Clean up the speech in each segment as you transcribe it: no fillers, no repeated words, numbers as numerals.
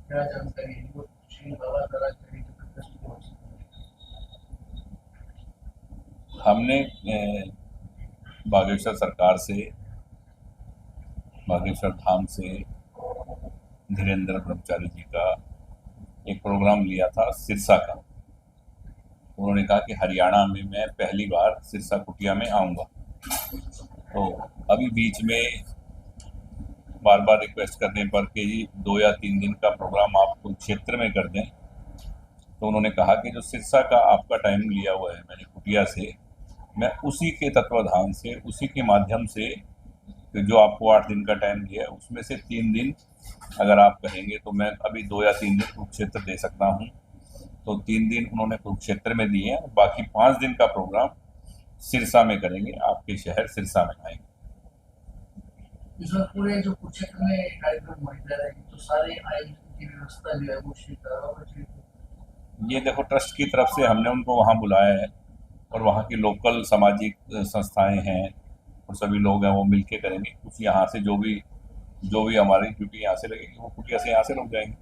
क्या जानकारी है वो श्री बाबा द्वारा करी तो दृष्टि हो सकती हमने बागेश्वर सरकार से, बागेश्वर धाम से धीरेन्द्र ब्रह्मचारी जी का एक प्रोग्राम लिया था सिरसा का। उन्होंने कहा कि हरियाणा में मैं पहली बार सिरसा कुटिया में आऊँगा। तो अभी बीच में बार बार रिक्वेस्ट करने पर कि जी 2 या 3 दिन का प्रोग्राम आप कुरुक्षेत्र में कर दें, तो उन्होंने कहा कि जो सिरसा का आपका टाइम लिया हुआ है मैंने कुटिया से, मैं उसी के तत्वाधान से, उसी के माध्यम से, कि जो आपको 8 दिन का टाइम दिया है उसमें से 3 दिन अगर आप कहेंगे तो मैं अभी 2 या 3 दिन कुरुक्षेत्र दे सकता हूँ। तो 3 दिन उन्होंने कुरुक्षेत्र में दिए हैं, बाकी 5 दिन का प्रोग्राम सिरसा में करेंगे, आपके शहर सिरसा में आएंगे। है। इसमें पूरे जो कुरुक्षेत्र में कार्यक्रम होने जा रहे हैं तो सारे आयोजन की व्यवस्था जो है वो श्री बाबा जी ये देखो ट्रस्ट की तरफ से हमने उनको वहाँ बुलाया है, और वहाँ की लोकल सामाजिक संस्थाएं हैं और सभी लोग हैं, वो मिलके करेंगे। कुछ यहाँ से जो भी हमारी ड्यूटी यहाँ से लगेगी वो कुटिया से यहाँ से रुक जाएंगे।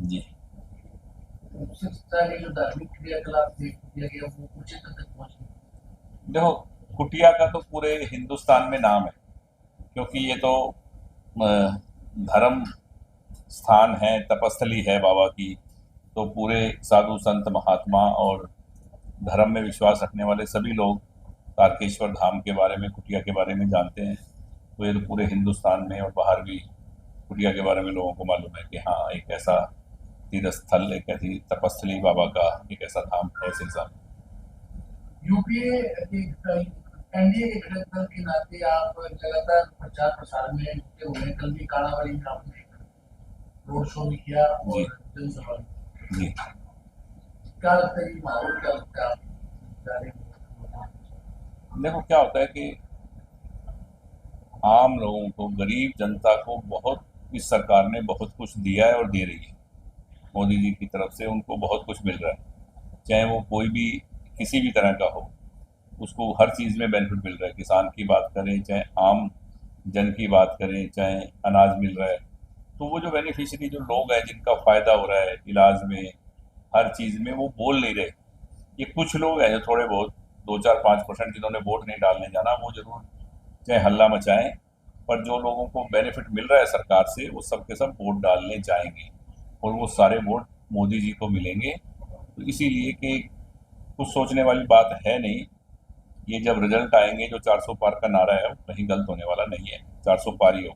जी सबसे सारे जो धार्मिक क्रियाकलाप किया गया वो कुरुक्षेत्र तक पहुंचे। देखो, कुटिया का तो पूरे हिंदुस्तान में नाम है, क्योंकि ये तो धर्म स्थान है, तपस्थली है बाबा की। तो पूरे साधु संत महात्मा और धर्म में विश्वास रखने वाले सभी लोग तारकेश्वर धाम के बारे में, कुटिया के बारे में जानते हैं। तो ये तो पूरे हिंदुस्तान में और बाहर भी कुटिया के बारे में लोगों को मालूम है कि हाँ, एक ऐसा तीर्थ स्थल, एक ऐसी तपस्थली बाबा का एक ऐसा धाम है सिरसा में। यूपीए एनडीए के घटक दल के नाते आप लगातार प्रचार प्रसार में जुटे हुए हैं। कल भी कालावाड़ी में आपने रोड शो भी किया जी और जनसभा भी। जी। क्या लगता है ये माहौल क्या लगता है आप जा रहे हैं? देखो क्या होता है कि आम लोगों को, गरीब जनता को बहुत, इस सरकार ने बहुत कुछ दिया है और दे रही है। मोदी जी की तरफ से उनको बहुत कुछ मिल रहा है, चाहे वो कोई भी किसी भी तरह का हो, उसको हर चीज़ में बेनिफिट मिल रहा है। किसान की बात करें, चाहे आम जन की बात करें, चाहे अनाज मिल रहा है। तो वो जो बेनिफिशियरी जो लोग हैं जिनका फ़ायदा हो रहा है इलाज में, हर चीज़ में, वो बोल नहीं रहे। ये कुछ लोग हैं जो थोड़े बहुत 2, 4, 5% जिन्होंने वोट नहीं डालने जाना, वो जरूर चाहे हल्ला मचाएं, पर जो लोगों को बेनिफिट मिल रहा है सरकार से वो सब के सब वोट डालने जाएंगे, और वो सारे वोट मोदी जी को मिलेंगे। तो इसीलिए कि कुछ सोचने वाली बात है नहीं। ये जब रिजल्ट आएंगे, जो 400 पार का नारा है वो कहीं गलत होने वाला नहीं है, 400 पार ही हो।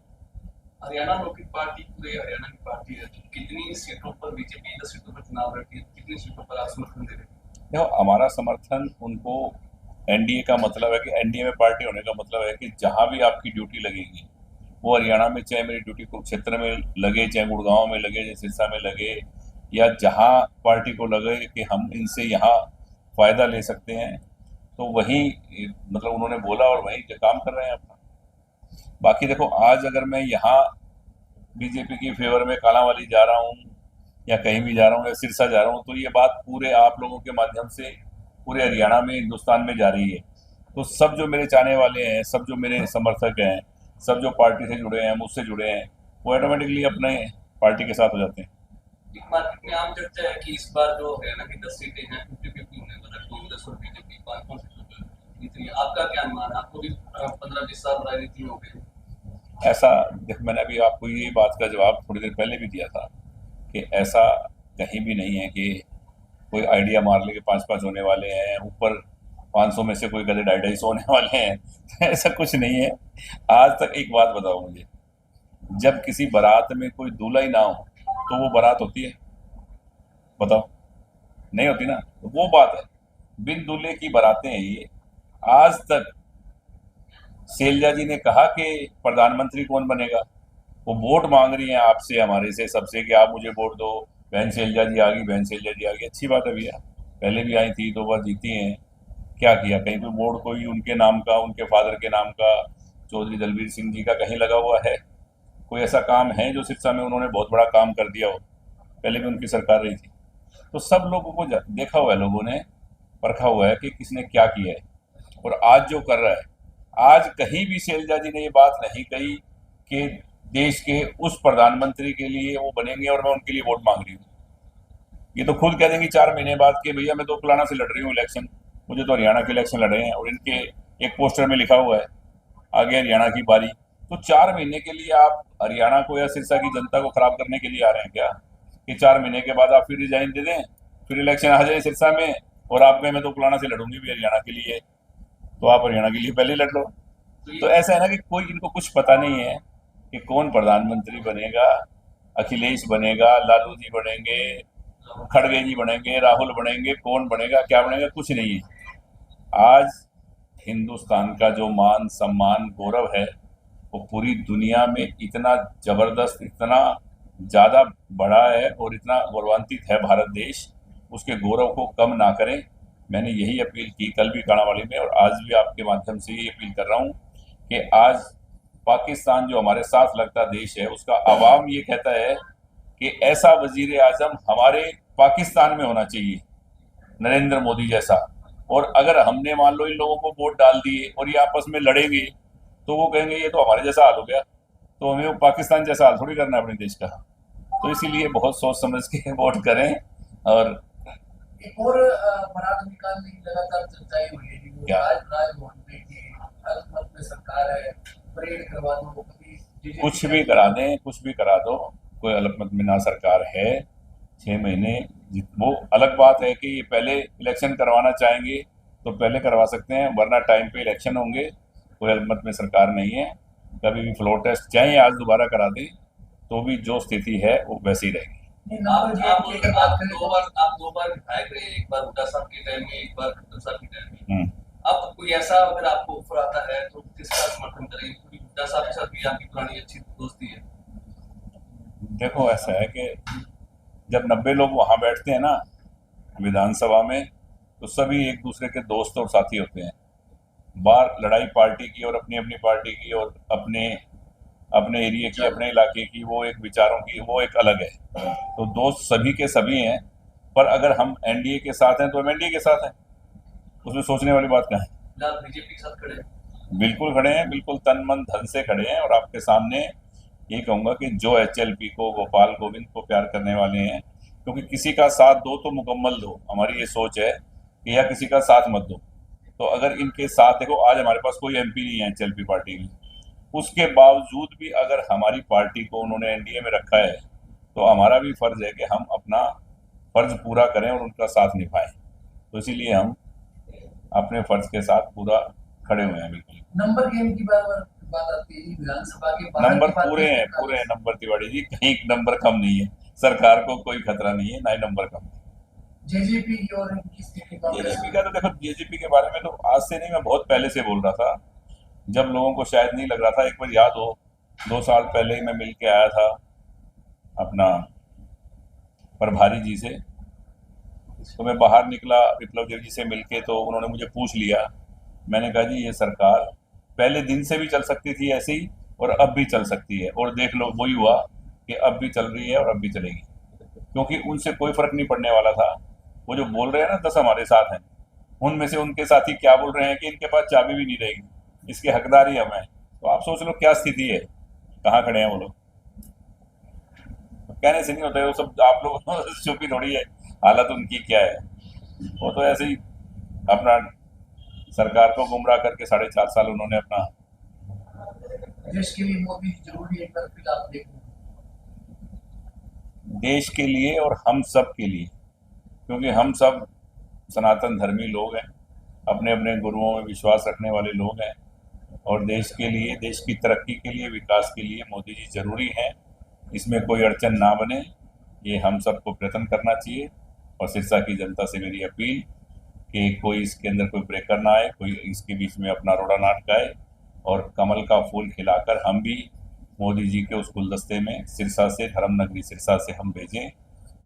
हरियाणा लोकहित पार्टी पूरे हरियाणा की पार्टी है, तो कितनी सीटों पर बीजेपी 10 सीटों पर चुनाव लड़ती है, कितनी सीटों पर आप समर्थन दे रहे हैं? देखो, हमारा समर्थन उनको, एनडीए का मतलब है कि एनडीए में पार्टी होने का मतलब है कि जहां भी आपकी ड्यूटी लगेगी, वो हरियाणा में चाहे मेरी ड्यूटी कुरुक्षेत्र में लगे, चाहे गुड़गांव में लगे, चाहे सिरसा में लगे, या जहां पार्टी को लगे कि हम इनसे यहाँ फ़ायदा ले सकते हैं, तो वहीं मतलब उन्होंने बोला और वहीं काम कर रहे हैं अपना। बाकी देखो, आज अगर मैं यहाँ बीजेपी की फेवर में कालांवाली जा रहा हूँ, या कहीं भी जा रहा हूँ, या सिरसा जा रहा हूँ, तो ये बात पूरे आप लोगों के माध्यम से पूरे हरियाणा में, हिंदुस्तान में जा रही है। तो सब जो मेरे चाहने वाले हैं, सब जो मेरे समर्थक हैं, सब जो पार्टी से जुड़े हैं, मुझसे जुड़े हैं, वो ऑटोमेटिकली अपने पार्टी के साथ हो जाते हैं। मार्केट में आम चर्चा है कि इस बार जो हरियाणा की 10 सीटें हैं 50-50 होने वाला, कांग्रेस और बीजेपी 5-5 सीटों पर जीतेंगे। आपका क्या अनुमान है? आपको भी 15-20 साल राजनीति में हो गए। ऐसा देख, मैंने अभी आपको ये बात का जवाब थोड़ी देर पहले भी दिया था कि ऐसा कहीं भी नहीं है कि कोई आइडिया मार ले कि 5-5 होने वाले हैं, ऊपर 500 में से कोई कहते 250 होने वाले हैं। तो ऐसा कुछ नहीं है। आज तक एक बात बताओ मुझे, जब किसी बारात में कोई दूल्हा ही ना हो तो वो बारात होती है? बताओ, नहीं होती ना। तो वो बात है, बिन दूल्हे की बारातें हैं ये। आज तक शैलजा जी ने कहा कि प्रधानमंत्री कौन बनेगा, वो वोट मांग रही हैं आपसे, हमारे से, सबसे, कि आप मुझे वोट दो। बहन शैलजा जी आ गई, बहन शैलजा जी आ गई, अच्छी बात है भैया, पहले भी आई थी, 2 बार जीती हैं। क्या किया? कहीं पे वोट कोई उनके नाम का, उनके फादर के नाम का, चौधरी दलबीर सिंह जी का कहीं लगा हुआ है? कोई ऐसा काम है जो सिरसा में उन्होंने बहुत बड़ा काम कर दिया हो? पहले भी उनकी सरकार रही थी। तो सब लोगों को देखा हुआ है, लोगों ने परखा हुआ है कि किसने क्या किया है। और आज जो कर रहा है, आज कहीं भी शैलजा जी ने ये बात नहीं कही कि देश के उस प्रधानमंत्री के लिए वो बनेंगे और मैं उनके लिए वोट मांग रही हूँ। ये तो खुद कह देंगे 4 महीने बाद कि भैया मैं तो फलाना से लड़ रही हूँ इलेक्शन, मुझे तो हरियाणा के इलेक्शन लड़ रहे हैं, और इनके एक पोस्टर में लिखा हुआ है आगे हरियाणा की बारी। तो 4 महीने के लिए आप हरियाणा को या सिरसा की जनता को खराब करने के लिए आ रहे हैं क्या? कि 4 महीने के बाद आप फिर रिजाइन दे दें, फिर इलेक्शन आ जाए सिरसा में और आप में मैं तो फलाना से लड़ूंगी भी हरियाणा के लिए, तो आप हरियाणा के लिए पहले ही लड़ लो। तो तो ये ऐसा है ना कि कोई इनको कुछ पता नहीं है कि कौन प्रधानमंत्री बनेगा। अखिलेश बनेगा, लालू जी बनेंगे, खड़गे जी बनेंगे, राहुल बनेंगे, कौन बनेगा क्या बनेगा कुछ नहीं है। आज हिंदुस्तान का जो मान सम्मान गौरव है वो पूरी दुनिया में इतना जबरदस्त, इतना ज़्यादा बड़ा है और इतना गौरवान्वित है भारत देश, उसके गौरव को कम ना करें। मैंने यही अपील की कल भी काणावाली में और आज भी आपके माध्यम से यही अपील कर रहा हूँ कि आज पाकिस्तान जो हमारे साथ लगता देश है उसका अवाम ये कहता है कि ऐसा वजीर आजम हमारे पाकिस्तान में होना चाहिए, नरेंद्र मोदी जैसा। और अगर हमने मान लो इन लोगों को वोट डाल दिए और ये आपस में लड़ेंगे तो वो कहेंगे ये तो हमारे जैसा हाल हो गया, तो हमें वो पाकिस्तान जैसा हाल थोड़ी करना है अपने देश का। तो इसीलिए बहुत सोच समझ के वोट करें। और एक और बरात निकालने की लगातार चर्चाएं हुई है कि वो क्या? राजभवन में की अल्पमत में सरकार है, परेड करवा दो, कभी कुछ भी करा दें, कुछ भी करा दो, कोई अल्पमत में ना सरकार है। 6 महीने वो अलग बात है कि ये पहले इलेक्शन करवाना चाहेंगे तो पहले करवा सकते हैं, वरना टाइम पे इलेक्शन होंगे। कोई अल्पमत में सरकार नहीं है। कभी भी फ्लोर टेस्ट चाहे आज दोबारा करा दें तो भी जो स्थिति है वो वैसी रहेगी। नहीं, आप नंबर आप गेम की बात आप करें दो तो बार आप 2 बार विधायक रहे, एक बार हुड्डा साहब के टाइम में, एक बार खट्टर साहब के टाइम में। हम्म। अब कोई ऐसा अगर आपको ऑफर आता है तो किसका समर्थन करेंगे, क्योंकि हुड्डा साहब के साथ भी आपकी पुरानी अच्छी दोस्ती है। देखो ऐसा है कि जब 90 लोग वहाँ बैठते हैं ना विधानसभा में, तो सभी एक दूसरे के दोस्त और साथी होते हैं। बाहर लड़ाई पार्टी की और अपनी अपनी पार्टी की और अपने अपने एरिया की, अपने इलाके की, वो एक विचारों की, वो एक अलग है। तो दोस्त सभी के सभी हैं, पर अगर हम एनडीए के साथ हैं तो हम एनडीए के साथ हैं, उसमें सोचने वाली बात क्या है? फिलहाल बीजेपी के साथ खड़े हैं। बिल्कुल खड़े हैं, बिल्कुल तन मन धन से खड़े हैं। और आपके सामने ये कहूँगा कि जो एचएलपी को, गोपाल गोविंद को प्यार करने वाले हैं, क्योंकि किसी का साथ दो तो मुकम्मल दो, हमारी ये सोच है कि या किसी का साथ मत दो। तो अगर इनके साथ देखो, आज हमारे पास कोई एमपी नहीं है एचएलपी पार्टी में, उसके बावजूद भी अगर हमारी पार्टी को उन्होंने एनडीए में रखा है तो हमारा भी फर्ज है कि हम अपना फर्ज पूरा करें और उनका साथ निभाएं। तो इसीलिए हम अपने फर्ज के साथ पूरा खड़े हुए हैं। बिल्कुल नंबर गेम की बात आती है विधानसभा के बाहर नंबर की बात पूरे हैं, करते पूरे हैं नंबर तिवाड़ी जी, कहीं नंबर कम नहीं है। सरकार को कोई खतरा नहीं है, ना ही नंबर कम है। जेजेपी की और इनकी स्थिति कांग्रेस जेजेपी का तो देखो, जेजेपी के बारे में तो आज से नहीं, मैं बहुत पहले से बोल रहा था, जब लोगों को शायद नहीं लग रहा था। एक बार याद हो 2 साल पहले ही मैं मिल के आया था अपना प्रभारी जी से, तो मैं बाहर निकला विप्लव देव जी से मिलके, तो उन्होंने मुझे पूछ लिया। मैंने कहा जी ये सरकार पहले दिन से भी चल सकती थी ऐसे ही और अब भी चल सकती है, और देख लो वही हुआ कि अब भी चल रही है और अब भी चलेगी, क्योंकि उनसे कोई फर्क नहीं पड़ने वाला था। वो जो बोल रहे हैं ना 10 हमारे साथ हैं, उनमें से उनके साथी क्या बोल रहे हैं कि इनके पास चाबी भी नहीं रहेगी, इसके हकदार ही हम हैं। तो आप सोच लो क्या स्थिति है, कहाँ खड़े हैं वो लोग। कहने से नहीं होता है वो सब, आप लोग चुपी थोड़ी है, हालत उनकी क्या है। वो तो ऐसे ही अपना सरकार को गुमराह करके 4.5 साल उन्होंने अपना देश के लिए मोदी जरूरी है, एक बार फिर आप देखो देश के लिए और हम सब के लिए, क्योंकि हम सब सनातन धर्मी लोग हैं, अपने अपने गुरुओं में विश्वास रखने वाले लोग हैं, और देश के लिए, देश की तरक्की के लिए, विकास के लिए मोदी जी जरूरी हैं। इसमें कोई अड़चन ना बने, ये हम सबको प्रयत्न करना चाहिए। और सिरसा की जनता से मेरी अपील कि कोई इसके अंदर कोई ब्रेकर ना आए, कोई इसके बीच में अपना रोड़ा ना अटकाए, और कमल का फूल खिलाकर हम भी मोदी जी के उस गुलदस्ते में सिरसा से, धर्म नगरी सिरसा से हम भेजें।